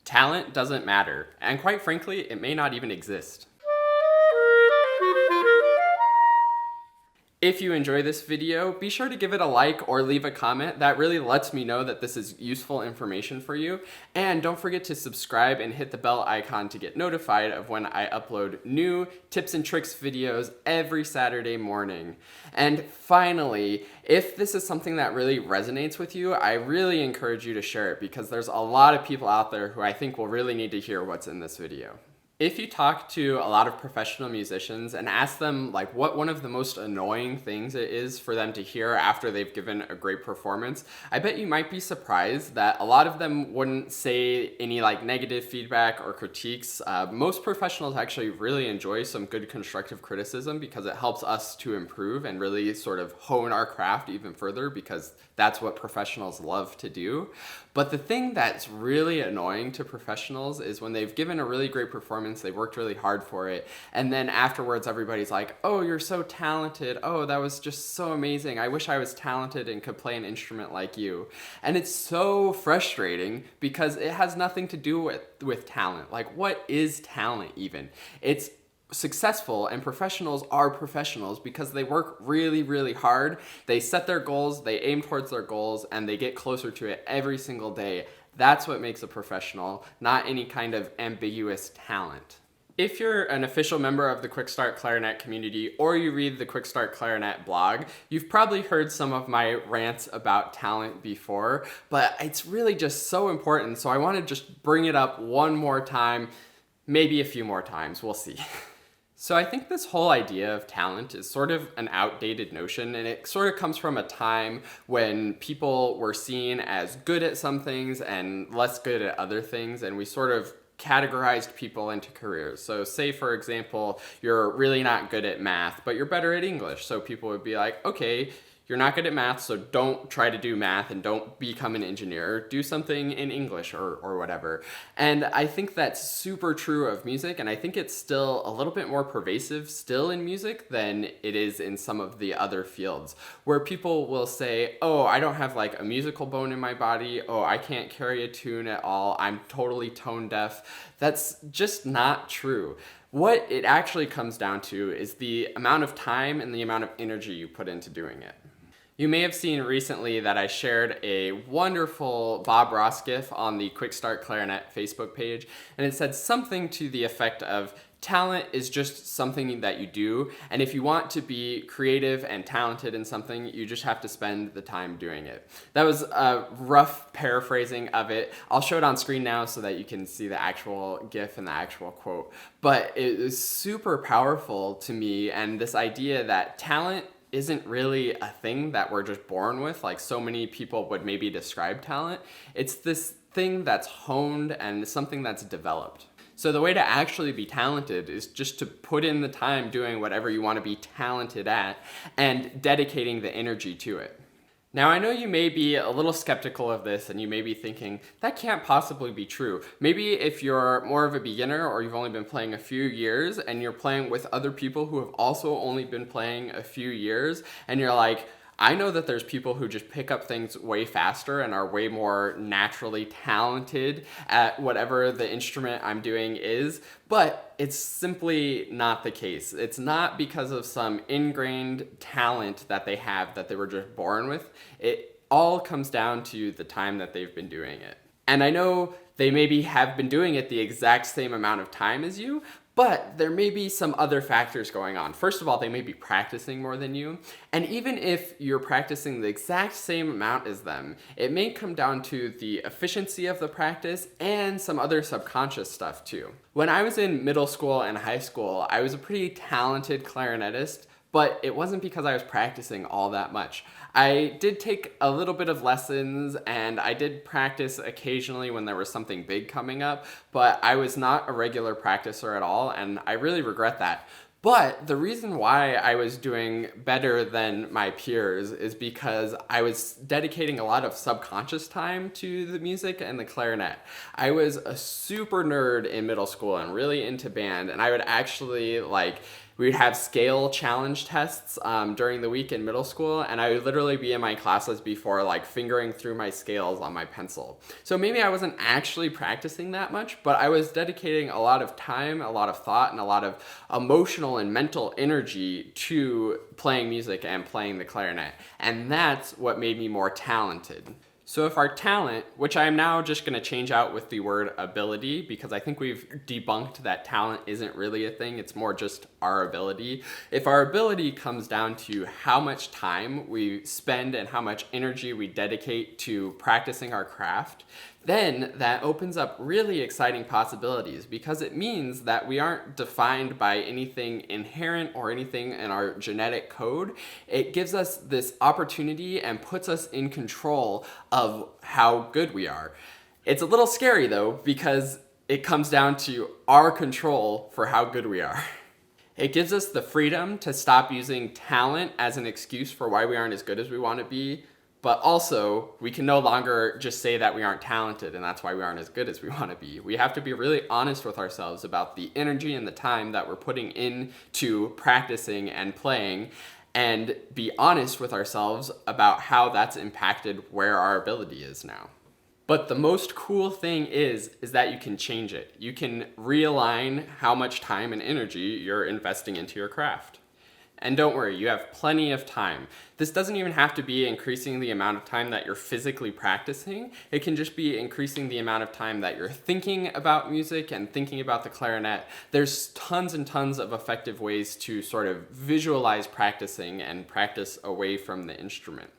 Talent doesn't matter, and quite frankly, it may not even exist. If you enjoy this video, be sure to give it a like or leave a comment. That really lets me know that this is useful information for you. And don't forget to subscribe and hit the bell icon to get notified of when I upload new tips and tricks videos every Saturday morning. And finally, if this is something that really resonates with you, I really encourage you to share it because there's a lot of people out there who I think will really need to hear what's in this video. If you talk to a lot of professional musicians and ask them like what one of the most annoying things it is for them to hear after they've given a great performance, I bet you might be surprised that a lot of them wouldn't say any like negative feedback or critiques. Most professionals actually really enjoy some good constructive criticism because it helps us to improve and really sort of hone our craft even further, because that's what professionals love to do. But the thing that's really annoying to professionals is when they've given a really great performance, they worked really hard for it, and then afterwards everybody's like, oh, you're so talented, oh, that was just so amazing, I wish I was talented and could play an instrument like you. And it's so frustrating because it has nothing to do with talent. Like, what is talent even? It's successful, and professionals are professionals because they work really, really hard. They set their goals, they aim towards their goals, and they get closer to it every single day. That's what makes a professional, not any kind of ambiguous talent. If you're an official member of the Quick Start Clarinet community, or you read the Quick Start Clarinet blog, you've probably heard some of my rants about talent before, but it's really just so important, so I want to just bring it up one more time, maybe a few more times, we'll see. So I think this whole idea of talent is sort of an outdated notion, and it sort of comes from a time when people were seen as good at some things and less good at other things, and we sort of categorized people into careers. So say, for example, you're really not good at math, but you're better at English. So people would be like, okay, you're not good at math, so don't try to do math and don't become an engineer. Do something in English or whatever. And I think that's super true of music, and I think it's still a little bit more pervasive still in music than it is in some of the other fields, where people will say, oh, I don't have like a musical bone in my body, oh, I can't carry a tune at all, I'm totally tone deaf. That's just not true. What it actually comes down to is the amount of time and the amount of energy you put into doing it. You may have seen recently that I shared a wonderful Bob Ross gif on the Quick Start Clarinet Facebook page, and it said something to the effect of, talent is just something that you do, and if you want to be creative and talented in something, you just have to spend the time doing it. That was a rough paraphrasing of it. I'll show it on screen now so that you can see the actual gif and the actual quote, but it is super powerful to me, and this idea that talent isn't really a thing that we're just born with, like so many people would maybe describe talent. It's this thing that's honed and something that's developed. So the way to actually be talented is just to put in the time doing whatever you want to be talented at and dedicating the energy to it. Now, I know you may be a little skeptical of this and you may be thinking, that can't possibly be true. Maybe if you're more of a beginner or you've only been playing a few years and you're playing with other people who have also only been playing a few years, and you're like, I know that there's people who just pick up things way faster and are way more naturally talented at whatever the instrument I'm doing is, but it's simply not the case. It's not because of some ingrained talent that they have that they were just born with. It all comes down to the time that they've been doing it. And I know they maybe have been doing it the exact same amount of time as you, but there may be some other factors going on. First of all, they may be practicing more than you. And even if you're practicing the exact same amount as them, it may come down to the efficiency of the practice and some other subconscious stuff too. When I was in middle school and high school, I was a pretty talented clarinetist, but it wasn't because I was practicing all that much. I did take a little bit of lessons and I did practice occasionally when there was something big coming up, but I was not a regular practicer at all, and I really regret that. But the reason why I was doing better than my peers is because I was dedicating a lot of subconscious time to the music and the clarinet. I was a super nerd in middle school and really into band, and I would actually like We would have scale challenge tests during the week in middle school, and I would literally be in my classes before like fingering through my scales on my pencil. So maybe I wasn't actually practicing that much, but I was dedicating a lot of time, a lot of thought, and a lot of emotional and mental energy to playing music and playing the clarinet. And that's what made me more talented. So if our talent, which I am now just going to change out with the word ability, because I think we've debunked that talent isn't really a thing, it's more just our ability. If our ability comes down to how much time we spend and how much energy we dedicate to practicing our craft, then that opens up really exciting possibilities, because it means that we aren't defined by anything inherent or anything in our genetic code. It gives us this opportunity and puts us in control of how good we are. It's a little scary though, because it comes down to our control for how good we are. It gives us the freedom to stop using talent as an excuse for why we aren't as good as we want to be. But also, we can no longer just say that we aren't talented and that's why we aren't as good as we want to be. We have to be really honest with ourselves about the energy and the time that we're putting into practicing and playing, and be honest with ourselves about how that's impacted where our ability is now. But the most cool thing is that you can change it. You can realign how much time and energy you're investing into your craft. And don't worry, you have plenty of time. This doesn't even have to be increasing the amount of time that you're physically practicing. It can just be increasing the amount of time that you're thinking about music and thinking about the clarinet. There's tons and tons of effective ways to sort of visualize practicing and practice away from the instrument.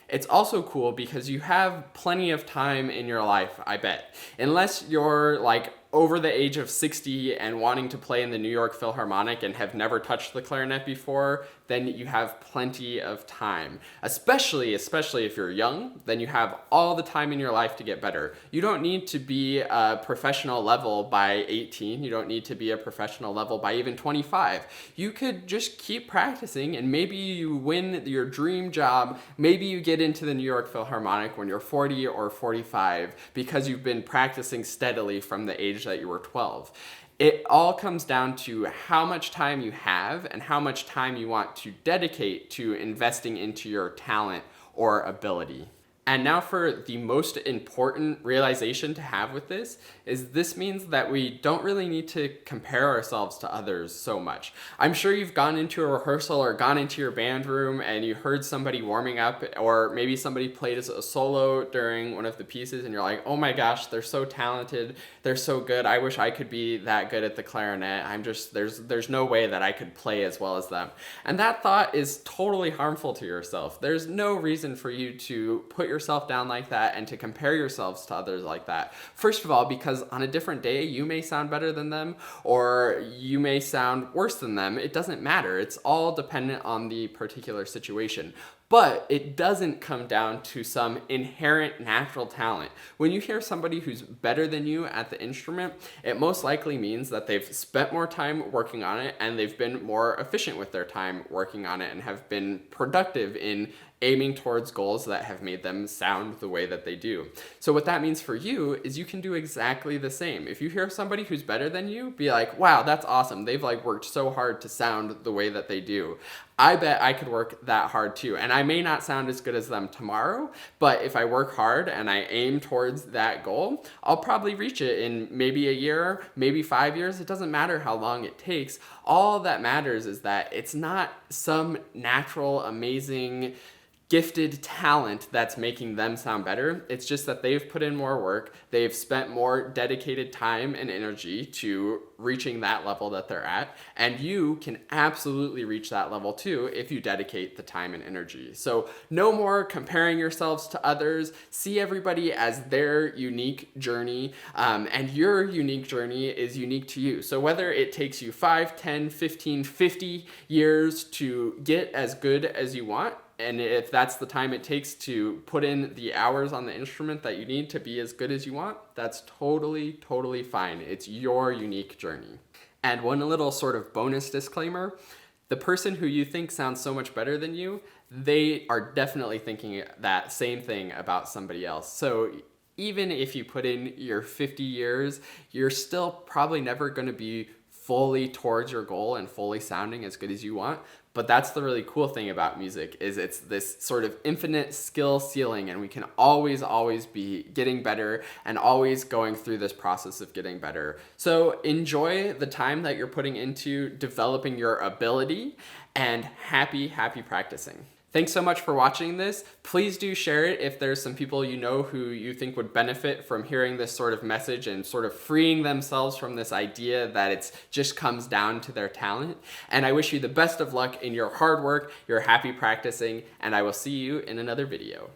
It's also cool because you have plenty of time in your life, I bet. Unless you're like over the age of 60 and wanting to play in the New York Philharmonic and have never touched the clarinet before, then you have plenty of time. Especially if you're young, then you have all the time in your life to get better. You don't need to be a professional level by 18. You don't need to be a professional level by even 25. You could just keep practicing and maybe you win your dream job. Maybe you get into the New York Philharmonic when you're 40 or 45 because you've been practicing steadily from the age that you were 12. It all comes down to how much time you have and how much time you want to dedicate to investing into your talent or ability. And now for the most important realization to have with this is this means that we don't really need to compare ourselves to others so much. I'm sure you've gone into a rehearsal or gone into your band room and you heard somebody warming up, or maybe somebody played a solo during one of the pieces and you're like, oh my gosh, they're so talented, they're so good, I wish I could be that good at the clarinet. There's no way that I could play as well as them. And that thought is totally harmful to yourself. There's no reason for you to put yourself down like that and to compare yourselves to others like that. First of all, because on a different day, you may sound better than them or you may sound worse than them. It doesn't matter. It's all dependent on the particular situation. But it doesn't come down to some inherent natural talent. When you hear somebody who's better than you at the instrument, it most likely means that they've spent more time working on it and they've been more efficient with their time working on it and have been productive in aiming towards goals that have made them sound the way that they do. So what that means for you is you can do exactly the same. If you hear somebody who's better than you, be like, wow, that's awesome. They've like worked so hard to sound the way that they do. I bet I could work that hard too. And I may not sound as good as them tomorrow, but if I work hard and I aim towards that goal, I'll probably reach it in maybe a year, maybe 5 years. It doesn't matter how long it takes. All that matters is that it's not some natural, amazing, gifted talent that's making them sound better. It's just that they've put in more work. They've spent more dedicated time and energy to reaching that level that they're at. And you can absolutely reach that level too if you dedicate the time and energy. So no more comparing yourselves to others. See everybody as their unique journey. And your unique journey is unique to you. So whether it takes you 5, 10, 15, 50 years to get as good as you want, and if that's the time it takes to put in the hours on the instrument that you need to be as good as you want, that's totally, totally fine. It's your unique journey. And one little sort of bonus disclaimer, the person who you think sounds so much better than you, they are definitely thinking that same thing about somebody else. So even if you put in your 50 years, you're still probably never going to be fully towards your goal and fully sounding as good as you want. But that's the really cool thing about music, is it's this sort of infinite skill ceiling, and we can always be getting better and always going through this process of getting better. So enjoy the time that you're putting into developing your ability, and happy practicing. Thanks so much for watching this. Please do share it if there's some people you know who you think would benefit from hearing this sort of message and sort of freeing themselves from this idea that it just comes down to their talent. And I wish you the best of luck in your hard work, your happy practicing, and I will see you in another video.